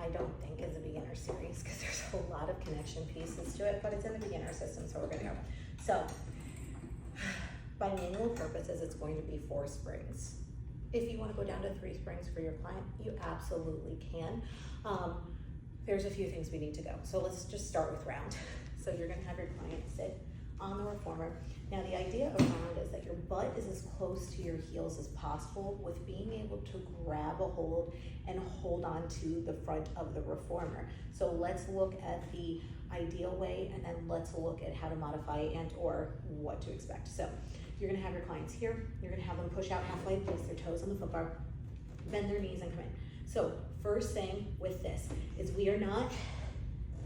I don't think is a beginner series because there's a lot of connection pieces to it, but it's in the beginner system, so we're gonna go. So, by manual purposes, it's going to be 4 springs. If you wanna go down to 3 springs for your client, you absolutely can. There's a few things we need to go. So let's just start with round. So you're gonna have your client sit on the reformer. Now the idea of round is that your butt is as close to your heels as possible with being able to grab a hold and hold on to the front of the reformer. So let's look at the ideal way and then let's look at how to modify and or what to expect. So you're gonna have your clients here, you're gonna have them push out halfway, place their toes on the foot bar, bend their knees and come in. So first thing with this is we are not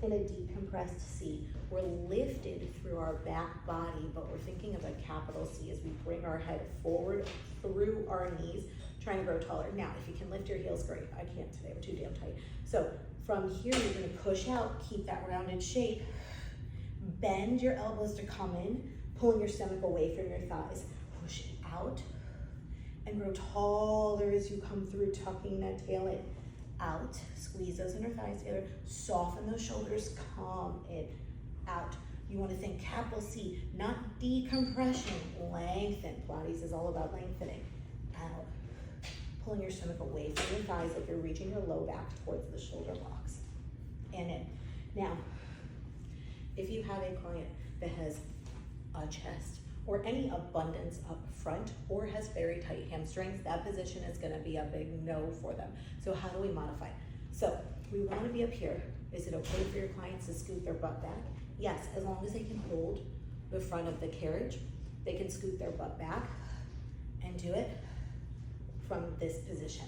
in a decompressed C. We're lifted through our back body, but we're thinking of a capital C as we bring our head forward through our knees, trying to grow taller. Now, if you can lift your heels, great. I can't today, I'm too damn tight. So from here, you're gonna push out, keep that rounded shape, bend your elbows to come in, pulling your stomach away from your thighs. Push it out and grow taller as you come through, tucking that tail in. Out, squeeze those inner thighs together, soften those shoulders, come in, out. You want to think capital C, not decompression, lengthen. Pilates is all about lengthening. Out, pulling your stomach away from your thighs like you're reaching your low back towards the shoulder blocks. And in. Now, if you have a client that has a chest or any abundance up front or has very tight hamstrings, that position is gonna be a big no for them. So how do we modify? So we wanna be up here. Is it okay for your clients to scoot their butt back? Yes, as long as they can hold the front of the carriage, they can scoot their butt back and do it from this position.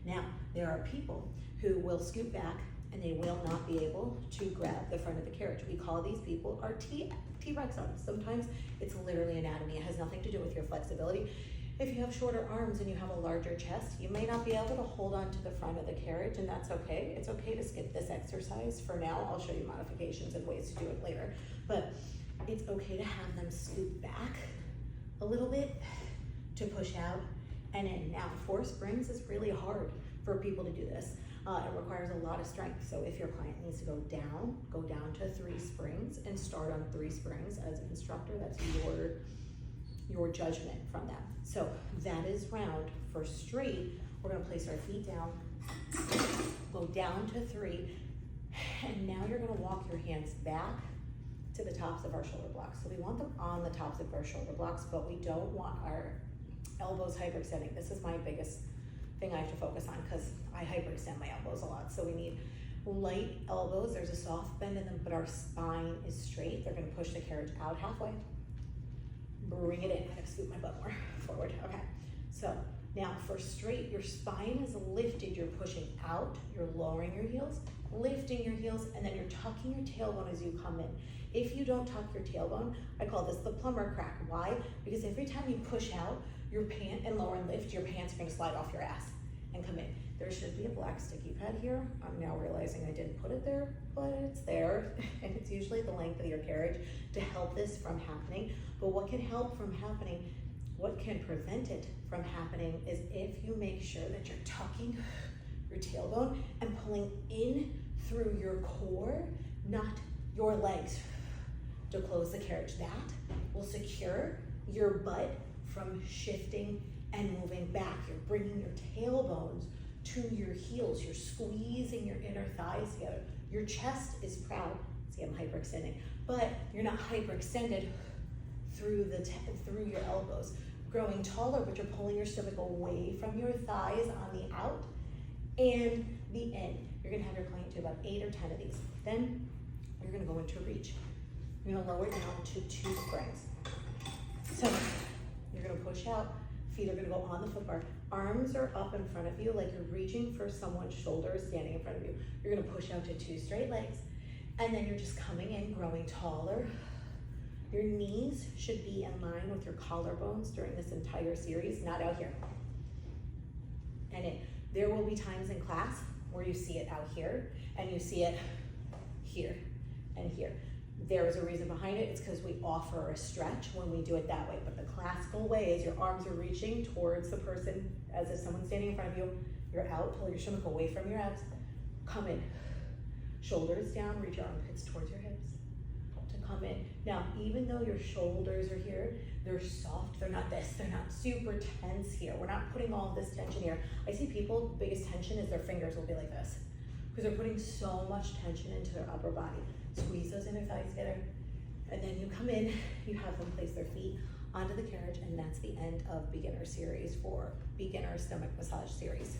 Now, there are people who will scoot back and they will not be able to grab the front of the carriage. We call these people our T-Rex arms. Sometimes it's literally anatomy. It has nothing to do with your flexibility. If you have shorter arms and you have a larger chest, you may not be able to hold on to the front of the carriage, and that's okay. It's okay to skip this exercise for now. I'll show you modifications and ways to do it later. But it's okay to have them scoot back a little bit to push out and in. Now, 4 springs is really hard for people to do this. It requires a lot of strength. So if your client needs to go down to 3 springs and start on 3 springs as an instructor. That's your judgment from that. So that is round. For straight, we're gonna place our feet down, go down to 3, and now you're gonna walk your hands back to the tops of our shoulder blocks. So we want them on the tops of our shoulder blocks, but we don't want our elbows hyperextending. This is my biggest thing I have to focus on because I hyperextend my elbows a lot. So we need light elbows. There's a soft bend in them, but our spine is straight. They're gonna push the carriage out halfway. Bring it in. I gotta scoot my butt more forward. Okay. So now for straight, your spine is lifted. You're pushing out. You're lowering your heels, lifting your heels, and then you're tucking your tailbone as you come in. If you don't tuck your tailbone, I call this the plumber crack. Why? Because every time you push out your pant and lower and lift, your pants are gonna slide off your ass and come in. There should be a black sticky pad here. I'm now realizing I didn't put it there, but it's there. And it's usually the length of your carriage to help this from happening. But what can help from happening, what can prevent it from happening is if you make sure that you're tucking your tailbone and pulling in through your core, not your legs, to close the carriage. That will secure your butt from shifting and moving back. You're bringing your tailbones to your heels. You're squeezing your inner thighs together. Your chest is proud. See, I'm hyperextending, but you're not hyperextended through your elbows. Growing taller, but you're pulling your stomach away from your thighs on the out and the in. You're gonna have your client do about 8 or 10 of these. Then you're gonna go into reach. You're gonna lower down to 2 springs. So you're gonna push out. Feet are gonna go on the foot bar. Arms are up in front of you like you're reaching for someone's shoulders standing in front of you. You're gonna push out to 2 straight legs. And then you're just coming in, growing taller. Your knees should be in line with your collarbones during this entire series, not out here. And there will be times in class where you see it out here and you see it here and here. There is a reason behind it. It's because we offer a stretch when we do it that way. But the classical way is your arms are reaching towards the person as if someone's standing in front of you. You're out, pull your stomach away from your abs, Come in. Shoulders down, reach your armpits towards your hips. To come in. Now, even though your shoulders are here, they're soft, they're not this, they're not super tense here. We're not putting all this tension here. I see people, biggest tension is their fingers will be like this, because they're putting so much tension into their upper body. Squeeze those inner thighs together, and then you come in, you have them place their feet onto the carriage, and that's the end of beginner series for beginner stomach massage series.